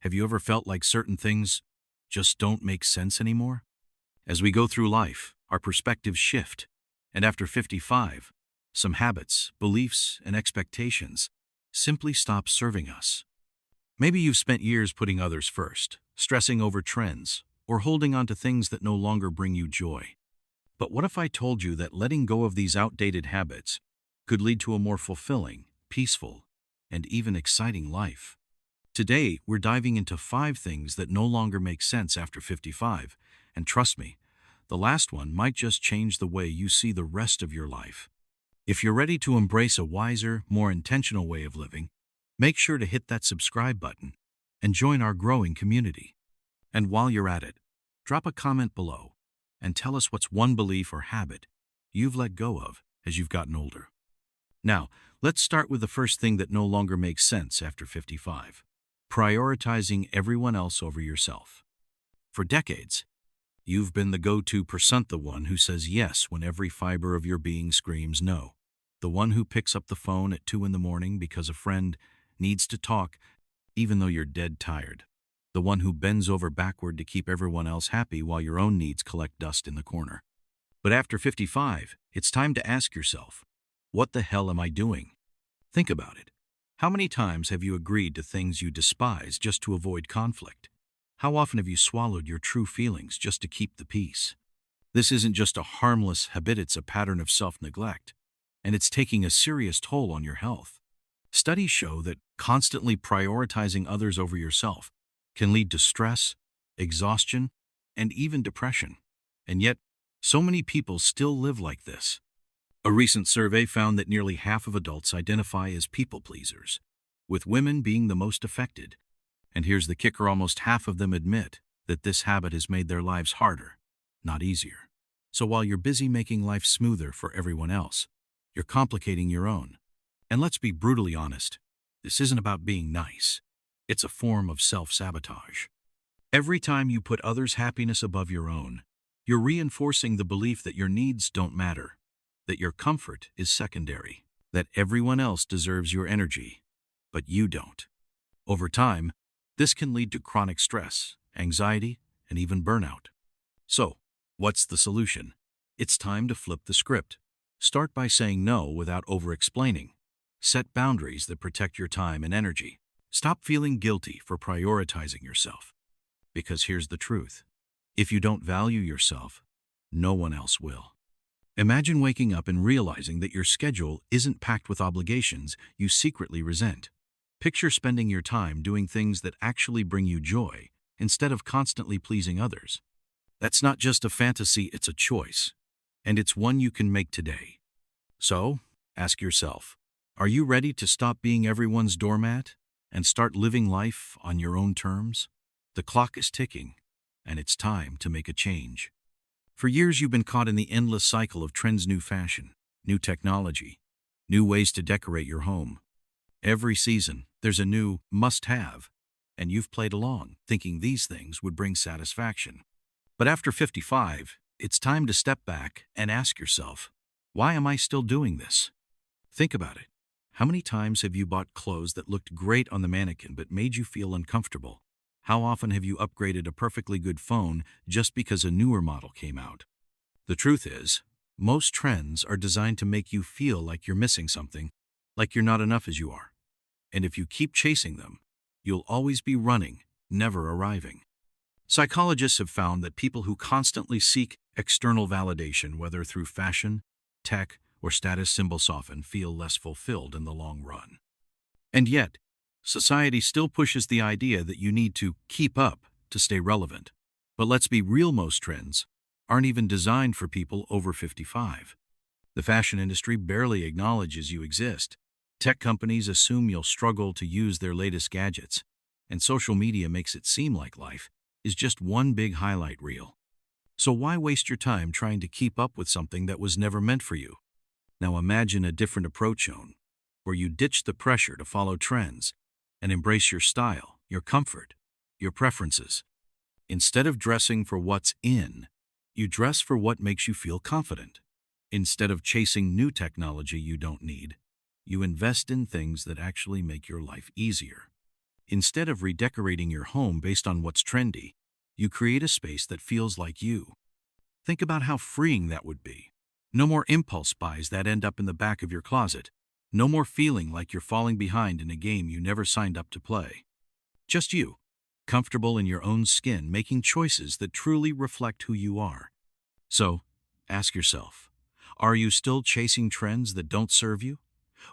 Have you ever felt like certain things just don't make sense anymore? As we go through life, our perspectives shift, and after 55, some habits, beliefs, and expectations simply stop serving us. Maybe you've spent years putting others first, stressing over trends, or holding on to things that no longer bring you joy. But what if I told you that letting go of these outdated habits could lead to a more fulfilling, peaceful, and even exciting life? Today, we're diving into 5 things that no longer make sense after 55, and trust me, the last one might just change the way you see the rest of your life. If you're ready to embrace a wiser, more intentional way of living, make sure to hit that subscribe button and join our growing community. And while you're at it, drop a comment below and tell us what's one belief or habit you've let go of as you've gotten older. Now, let's start with the first thing that no longer makes sense after 55. Prioritizing everyone else over yourself. For decades, you've been the go-to percent, the one who says yes when every fiber of your being screams no. The one who picks up the phone at 2 in the morning because a friend needs to talk even though you're dead tired. The one who bends over backward to keep everyone else happy while your own needs collect dust in the corner. But after 55, it's time to ask yourself, what the hell am I doing? Think about it. How many times have you agreed to things you despise just to avoid conflict? How often have you swallowed your true feelings just to keep the peace? This isn't just a harmless habit, it's a pattern of self-neglect, and it's taking a serious toll on your health. Studies show that constantly prioritizing others over yourself can lead to stress, exhaustion, and even depression. And yet, so many people still live like this. A recent survey found that nearly half of adults identify as people pleasers, with women being the most affected. And here's the kicker, almost half of them admit that this habit has made their lives harder, not easier. So while you're busy making life smoother for everyone else, you're complicating your own. And let's be brutally honest, this isn't about being nice. It's a form of self-sabotage. Every time you put others' happiness above your own, you're reinforcing the belief that your needs don't matter, that your comfort is secondary, that everyone else deserves your energy, but you don't. Over time, this can lead to chronic stress, anxiety, and even burnout. So, what's the solution? It's time to flip the script. Start by saying no without over-explaining. Set boundaries that protect your time and energy. Stop feeling guilty for prioritizing yourself. Because here's the truth. If you don't value yourself, no one else will. Imagine waking up and realizing that your schedule isn't packed with obligations you secretly resent. Picture spending your time doing things that actually bring you joy, instead of constantly pleasing others. That's not just a fantasy, it's a choice. And it's one you can make today. So, ask yourself, are you ready to stop being everyone's doormat and start living life on your own terms? The clock is ticking, and it's time to make a change. For years, you've been caught in the endless cycle of trends, new fashion, new technology, new ways to decorate your home. Every season, there's a new must-have, and you've played along, thinking these things would bring satisfaction. But after 55, it's time to step back and ask yourself, why am I still doing this? Think about it. How many times have you bought clothes that looked great on the mannequin but made you feel uncomfortable? How often have you upgraded a perfectly good phone just because a newer model came out? The truth is, most trends are designed to make you feel like you're missing something, like you're not enough as you are. And if you keep chasing them, you'll always be running, never arriving. Psychologists have found that people who constantly seek external validation, whether through fashion, tech, or status symbols, often feel less fulfilled in the long run. And yet, society still pushes the idea that you need to keep up to stay relevant. But let's be real, most trends aren't even designed for people over 55. The fashion industry barely acknowledges you exist. Tech companies assume you'll struggle to use their latest gadgets, and social media makes it seem like life is just one big highlight reel. So why waste your time trying to keep up with something that was never meant for you? Now imagine a different approach, where you ditch the pressure to follow trends and embrace your style, your comfort, your preferences. Instead of dressing for what's in, you dress for what makes you feel confident. Instead of chasing new technology you don't need, you invest in things that actually make your life easier. Instead of redecorating your home based on what's trendy, you create a space that feels like you. Think about how freeing that would be. No more impulse buys that end up in the back of your closet. No more feeling like you're falling behind in a game you never signed up to play. Just you, comfortable in your own skin, making choices that truly reflect who you are. So, ask yourself, are you still chasing trends that don't serve you?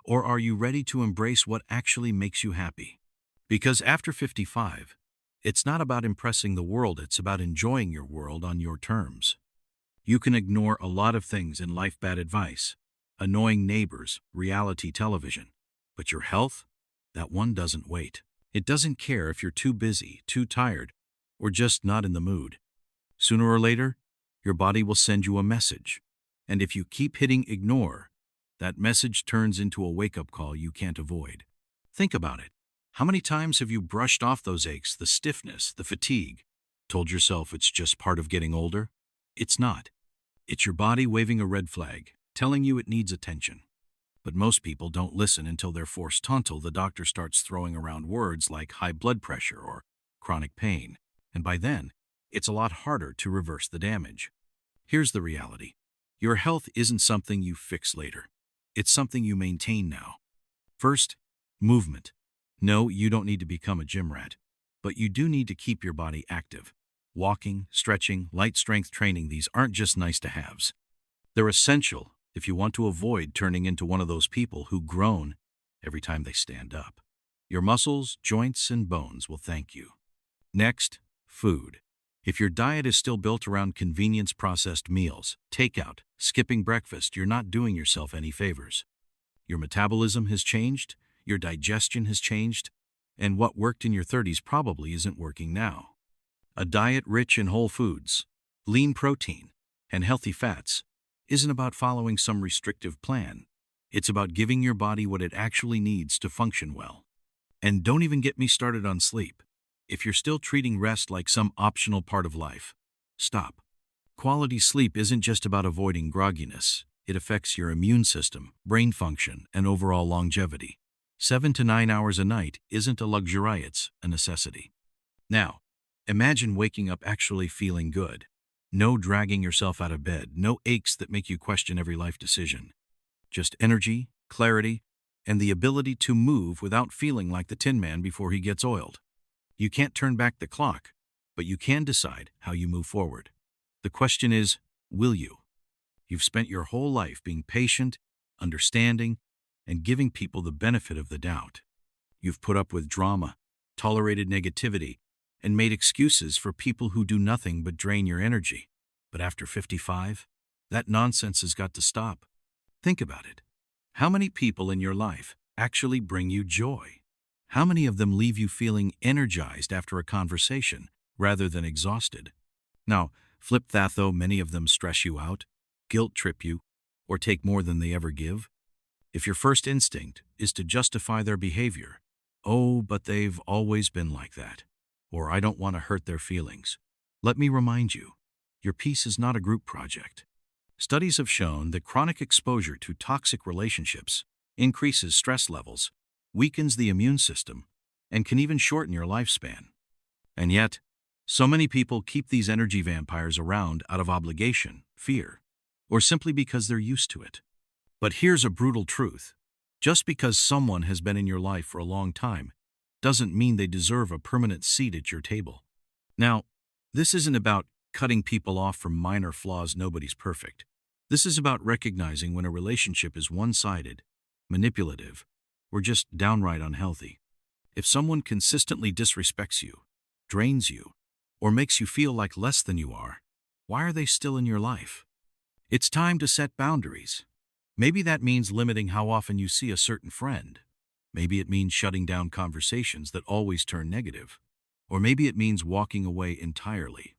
Or are you ready to embrace what actually makes you happy? Because after 55, it's not about impressing the world, it's about enjoying your world on your terms. You can ignore a lot of things in life: bad advice, annoying neighbors, reality television. But your health? That one doesn't wait. It doesn't care if you're too busy, too tired, or just not in the mood. Sooner or later, your body will send you a message. And if you keep hitting ignore, that message turns into a wake-up call you can't avoid. Think about it. How many times have you brushed off those aches, the stiffness, the fatigue? Told yourself it's just part of getting older? It's not. It's your body waving a red flag, telling you it needs attention. But most people don't listen until they're forced, until the doctor starts throwing around words like high blood pressure or chronic pain. And by then, it's a lot harder to reverse the damage. Here's the reality. Your health isn't something you fix later. It's something you maintain now. First, movement. No, you don't need to become a gym rat, but you do need to keep your body active. Walking, stretching, light strength training, these aren't just nice-to-haves. They're essential if you want to avoid turning into one of those people who groan every time they stand up. Your muscles, joints, and bones will thank you. Next, food. If your diet is still built around convenience processed meals, takeout, skipping breakfast, you're not doing yourself any favors. Your metabolism has changed, your digestion has changed, and what worked in your 30s probably isn't working now. A diet rich in whole foods, lean protein, and healthy fats isn't about following some restrictive plan. It's about giving your body what it actually needs to function well. And don't even get me started on sleep. If you're still treating rest like some optional part of life, stop. Quality sleep isn't just about avoiding grogginess. It affects your immune system, brain function, and overall longevity. 7 to 9 hours a night isn't a luxury, it's a necessity. Now, imagine waking up actually feeling good. No dragging yourself out of bed, no aches that make you question every life decision. Just energy, clarity, and the ability to move without feeling like the Tin Man before he gets oiled. You can't turn back the clock, but you can decide how you move forward. The question is, will you? You've spent your whole life being patient, understanding, and giving people the benefit of the doubt. You've put up with drama, tolerated negativity, and made excuses for people who do nothing but drain your energy. But after 55, that nonsense has got to stop. Think about it. How many people in your life actually bring you joy? How many of them leave you feeling energized after a conversation rather than exhausted? Now, flip that though, many of them stress you out, guilt trip you, or take more than they ever give. If your first instinct is to justify their behavior, oh, but they've always been like that, or I don't want to hurt their feelings. Let me remind you, your peace is not a group project. Studies have shown that chronic exposure to toxic relationships increases stress levels, weakens the immune system, and can even shorten your lifespan. And yet, so many people keep these energy vampires around out of obligation, fear, or simply because they're used to it. But here's a brutal truth. Just because someone has been in your life for a long time doesn't mean they deserve a permanent seat at your table. Now, this isn't about cutting people off for minor flaws. Nobody's perfect. This is about recognizing when a relationship is one-sided, manipulative, or just downright unhealthy. If someone consistently disrespects you, drains you, or makes you feel like less than you are, why are they still in your life? It's time to set boundaries. Maybe that means limiting how often you see a certain friend. Maybe it means shutting down conversations that always turn negative. Or maybe it means walking away entirely.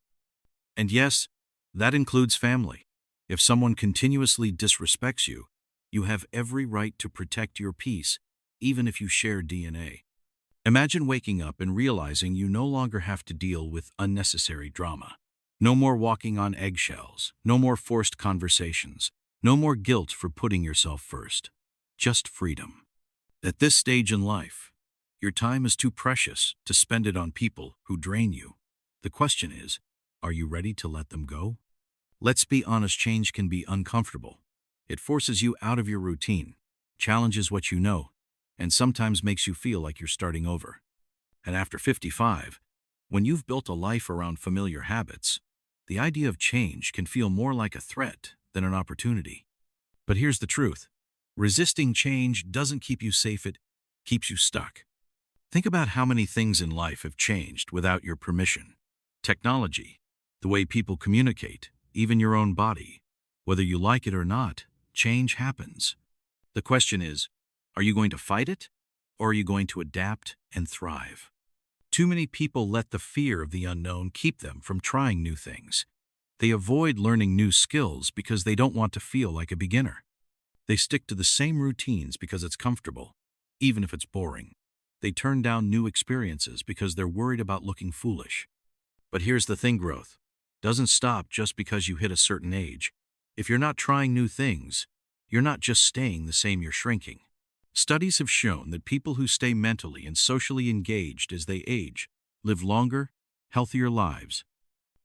And yes, that includes family. If someone continuously disrespects you, you have every right to protect your peace, even if you share DNA. Imagine waking up and realizing you no longer have to deal with unnecessary drama. No more walking on eggshells, no more forced conversations, no more guilt for putting yourself first. Just freedom. At this stage in life, Your time is too precious to spend it on people who drain you. The question is, are you ready to let them go? Let's be honest, change can be uncomfortable. It forces you out of your routine, challenges what you know, and sometimes makes you feel like you're starting over. And after 55, when you've built a life around familiar habits, the idea of change can feel more like a threat than an opportunity. But here's the truth. Resisting change doesn't keep you safe, it keeps you stuck. Think about how many things in life have changed without your permission. Technology, the way people communicate, even your own body. Whether you like it or not, change happens. The question is, are you going to fight it, or are you going to adapt and thrive? Too many people let the fear of the unknown keep them from trying new things. They avoid learning new skills because they don't want to feel like a beginner. They stick to the same routines because it's comfortable, even if it's boring. They turn down new experiences because they're worried about looking foolish. But here's the thing, growth doesn't stop just because you hit a certain age. If you're not trying new things, you're not just staying the same, you're shrinking. Studies have shown that people who stay mentally and socially engaged as they age live longer, healthier lives.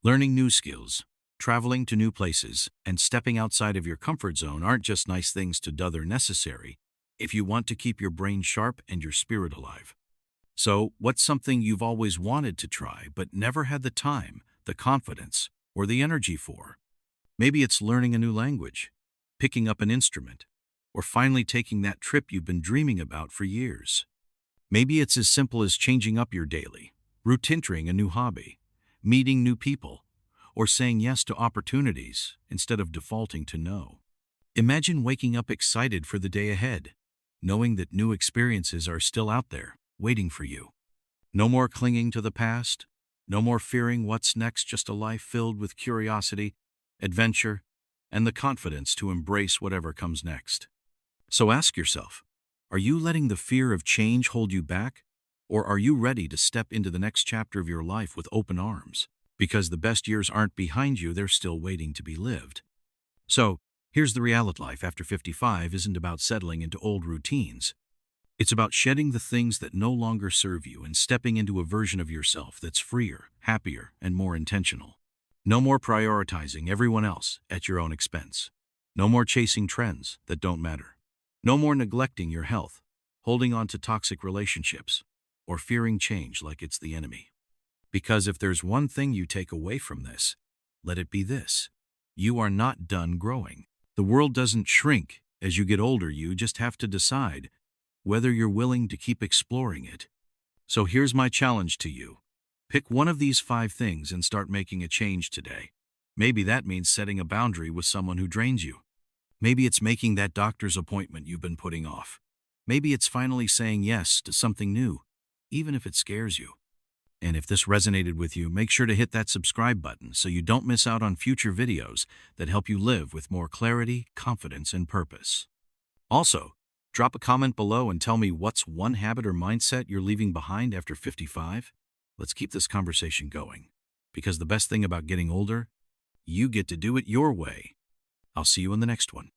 Learning new skills, traveling to new places, and stepping outside of your comfort zone aren't just nice things to do, they're necessary if you want to keep your brain sharp and your spirit alive. So, what's something you've always wanted to try but never had the time, the confidence, or the energy for? Maybe it's learning a new language, picking up an instrument, or finally taking that trip you've been dreaming about for years. Maybe it's as simple as changing up your daily routine, entering a new hobby, meeting new people, or saying yes to opportunities instead of defaulting to no. Imagine waking up excited for the day ahead, knowing that new experiences are still out there, waiting for you. No more clinging to the past, no more fearing what's next, just a life filled with curiosity, adventure, and the confidence to embrace whatever comes next. So ask yourself, are you letting the fear of change hold you back? Or are you ready to step into the next chapter of your life with open arms? Because the best years aren't behind you, they're still waiting to be lived. So, here's the reality. Life after 55 isn't about settling into old routines. It's about shedding the things that no longer serve you and stepping into a version of yourself that's freer, happier, and more intentional. No more prioritizing everyone else at your own expense. No more chasing trends that don't matter. No more neglecting your health, holding on to toxic relationships, or fearing change like it's the enemy. Because if there's one thing you take away from this, let it be this: you are not done growing. The world doesn't shrink as you get older, you just have to decide whether you're willing to keep exploring it. So here's my challenge to you. Pick one of these 5 things and start making a change today. Maybe that means setting a boundary with someone who drains you. Maybe it's making that doctor's appointment you've been putting off. Maybe it's finally saying yes to something new, even if it scares you. And if this resonated with you, make sure to hit that subscribe button so you don't miss out on future videos that help you live with more clarity, confidence, and purpose. Also, drop a comment below and tell me what's one habit or mindset you're leaving behind after 55. Let's keep this conversation going. Because the best thing about getting older, you get to do it your way. I'll see you in the next one.